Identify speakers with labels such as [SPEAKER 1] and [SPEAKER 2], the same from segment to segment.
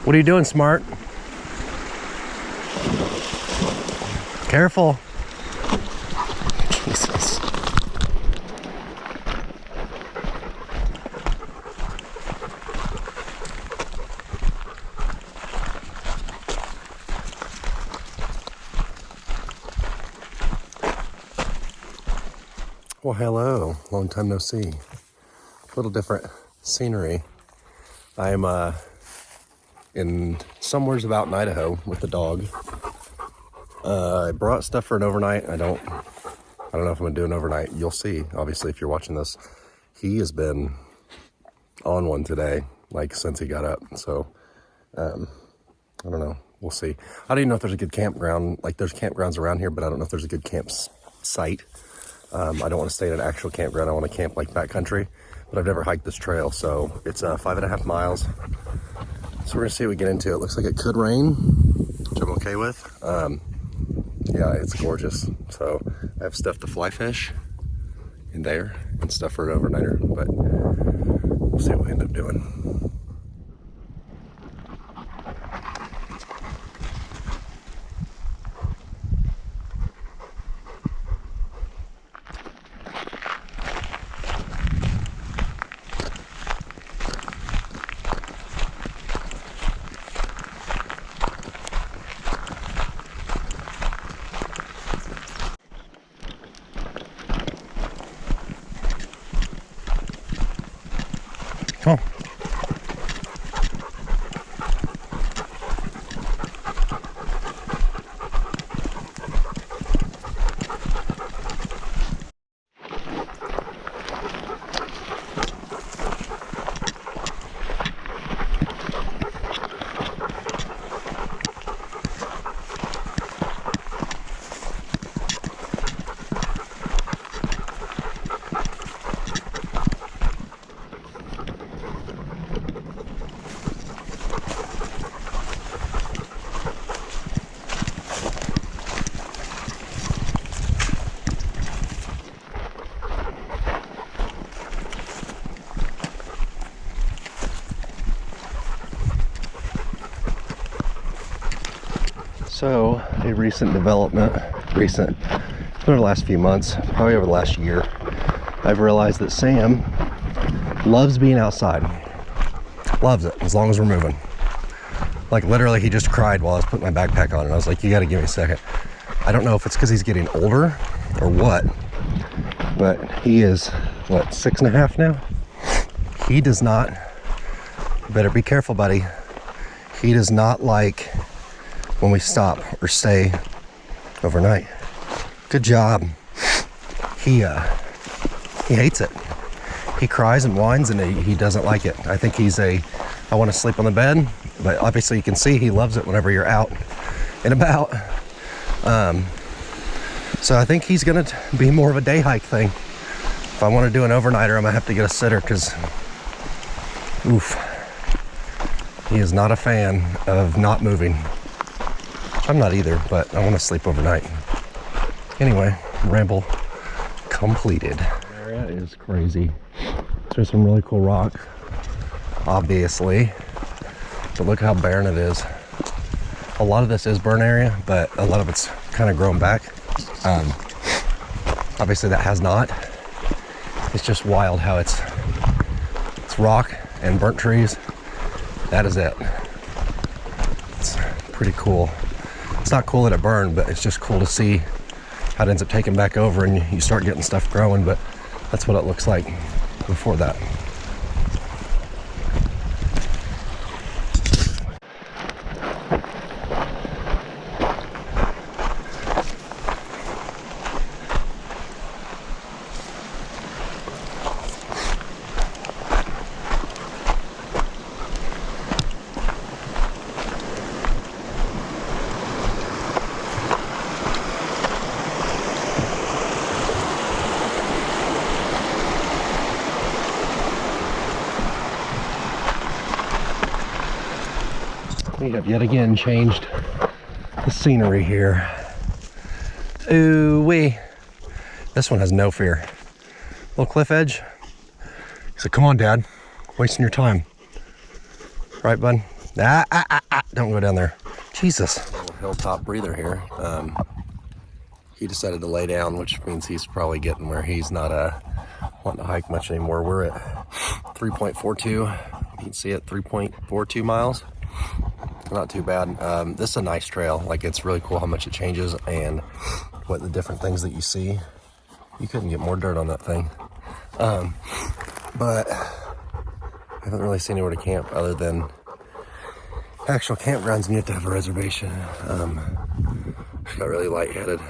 [SPEAKER 1] What are you doing, Smart? Careful. Jesus. Well, hello. Long time no see. A little different scenery. I'm in somewheres about in Idaho with the dog. I brought stuff for an overnight. I don't know if I'm gonna do an overnight. You'll see, obviously, if you're watching this. He has been on one today, like since he got up. So I don't know. We'll see. I don't even know if there's a good campground. Like there's campgrounds around here, but I don't know if there's a good site. I don't want to stay at an actual campground. I want to camp like backcountry, but I've never hiked this trail. So it's 5.5 miles. So we're gonna see what we get into. It looks like it could rain, which I'm okay with. Yeah, it's gorgeous. So I have stuff to fly fish in there and stuff for an overnighter, but we'll see what we end up doing. Come on. So a recent development, it's been over the last few months, probably over the last year, I've realized that Sam loves being outside. Loves it, as long as we're moving. Like literally he just cried while I was putting my backpack on and I was like, you gotta give me a second. I don't know if it's because he's getting older or what, but he is, what, 6.5 now? He does not, better be careful, buddy. He does not like when we stop or stay overnight. Good job. He hates it. He cries and whines and he doesn't like it. I think he's I want to sleep on the bed, but obviously you can see he loves it whenever you're out and about. So I think he's gonna be more of a day hike thing. If I want to do an overnighter, I'm gonna have to get a sitter because, oof, he is not a fan of not moving. I'm not either, but I want to sleep overnight. Anyway, ramble completed. The area is crazy. There's some really cool rock, obviously, but look how barren it is. A lot of this is burn area, but a lot of it's kind of grown back. Obviously that has not. It's just wild how it's rock and burnt trees. That is it. It's pretty cool. It's not cool that it burned, but it's just cool to see how it ends up taking back over and you start getting stuff growing, but that's what it looks like before that. We have yet again changed the scenery here. Ooh-wee. This one has no fear. Little cliff edge. He said, come on, Dad. Wasting your time. Right, bud? Don't go down there. Jesus. Little hilltop breather here. He decided to lay down, which means he's probably getting where he's not wanting to hike much anymore. We're at 3.42. You can see it, 3.42 miles. Not too bad. This is a nice trail. Like, it's really cool how much it changes and what the different things that you see. You couldn't get more dirt on that thing. But I haven't really seen anywhere to camp other than actual campgrounds, and you have to have a reservation. I got really lightheaded.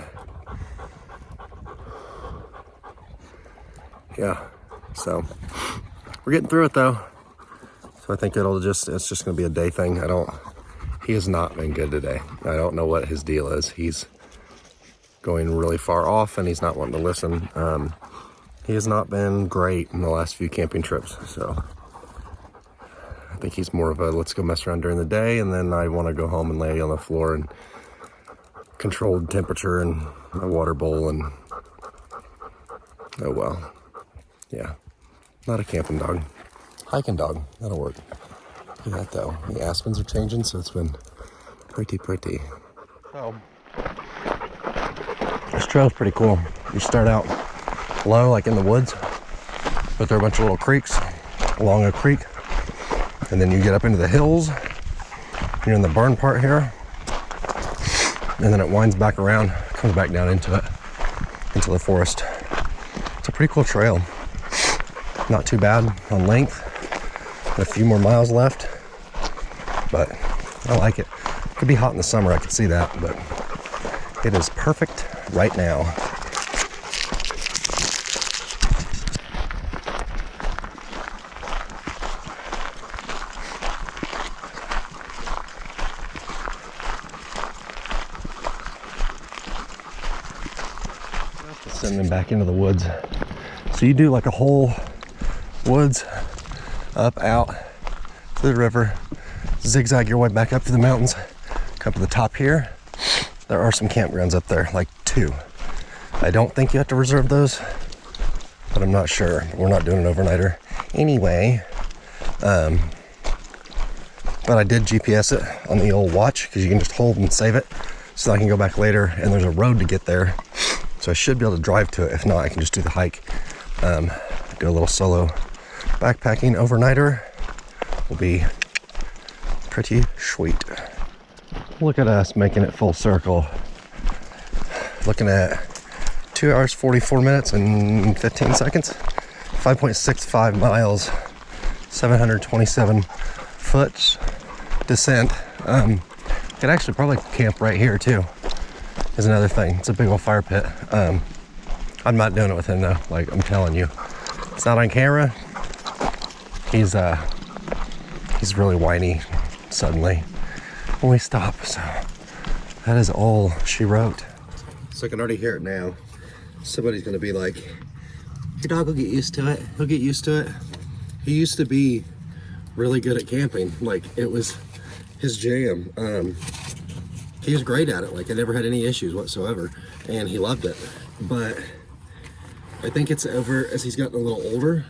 [SPEAKER 1] Yeah, so we're getting through it though. So I think it's just gonna be a day thing. He has not been good today. I don't know what his deal is. He's going really far off and he's not wanting to listen. He has not been great in the last few camping trips. So I think he's more of a let's go mess around during the day, and then I want to go home and lay on the floor and controlled temperature and a water bowl, and oh well. Yeah, not a camping dog. Hiking dog, that'll work. Look at that though. The aspens are changing, so it's been pretty. Oh. This trail's pretty cool. You start out low, like in the woods, but there are a bunch of little creeks along a creek, and then you get up into the hills. You're in the burn part here, and then it winds back around, comes back down into the forest. It's a pretty cool trail. Not too bad on length. A few more miles left, but I like it. Could be hot in the summer, I could see that, but it is perfect right now. Send them back into the woods. So you do like a whole woods up, out to the river, zigzag your way back up to the mountains, come to the top here. There are some campgrounds up there, like 2. I don't think you have to reserve those, but I'm not sure. We're not doing an overnighter anyway. But I did GPS it on the old watch, because you can just hold and save it, so I can go back later, and there's a road to get there. So I should be able to drive to it. If not, I can just do the hike. Do a little solo backpacking overnighter. Will be pretty sweet. Look at us making it full circle. Looking at 2 hours, 44 minutes and 15 seconds. 5.65 miles, 727 foot descent. Could actually probably camp right here too. Is another thing. It's a big old fire pit. I'm not doing it with him though. Like, I'm telling you, it's not on camera. He's really whiny suddenly when we stop. So that is all she wrote. So I can already hear it now. Somebody's gonna be like, your dog will get used to it. He'll get used to it. He used to be really good at camping. Like, it was his jam. He was great at it. Like, I never had any issues whatsoever, and he loved it. But I think it's over as he's gotten a little older.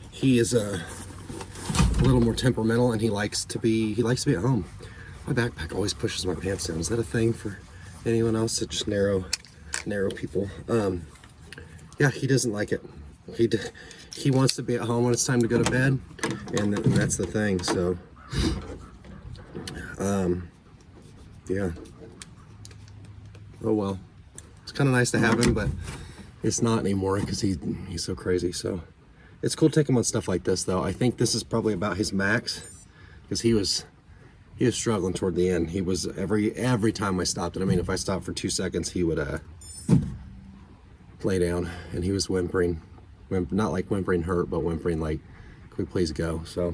[SPEAKER 1] He is a little more temperamental, and he likes to be at home. My backpack always pushes my pants down. Is that a thing for anyone else? That just narrow people. Yeah, he doesn't like it. He wants to be at home when it's time to go to bed, and that's the thing. So yeah. Oh well. It's kind of nice to have him, but it's not anymore because he's so crazy. So it's cool to take him on stuff like this, though. I think this is probably about his max, because he was struggling toward the end. He was every time I stopped it. I mean, if I stopped for 2 seconds, he would lay down, and he was whimpering. Not like whimpering hurt, but whimpering like, can we please go? So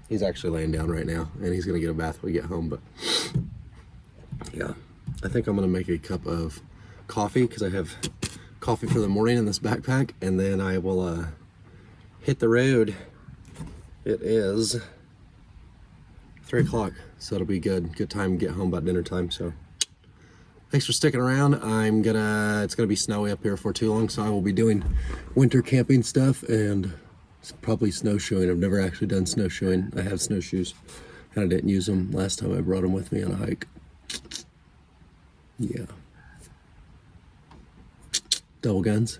[SPEAKER 1] he's actually laying down right now, and he's gonna get a bath when we get home. But yeah, I think I'm gonna make a cup of coffee, because I have coffee for the morning in this backpack, and then I will hit the road. It is 3 o'clock, so it'll be good time to get home about dinner time. So thanks for sticking around. It's gonna be snowy up here for too long, so I will be doing winter camping stuff and probably snowshoeing. I've never actually done snowshoeing. I have snowshoes And I didn't use them last time I brought them with me on a hike. Yeah. Double guns.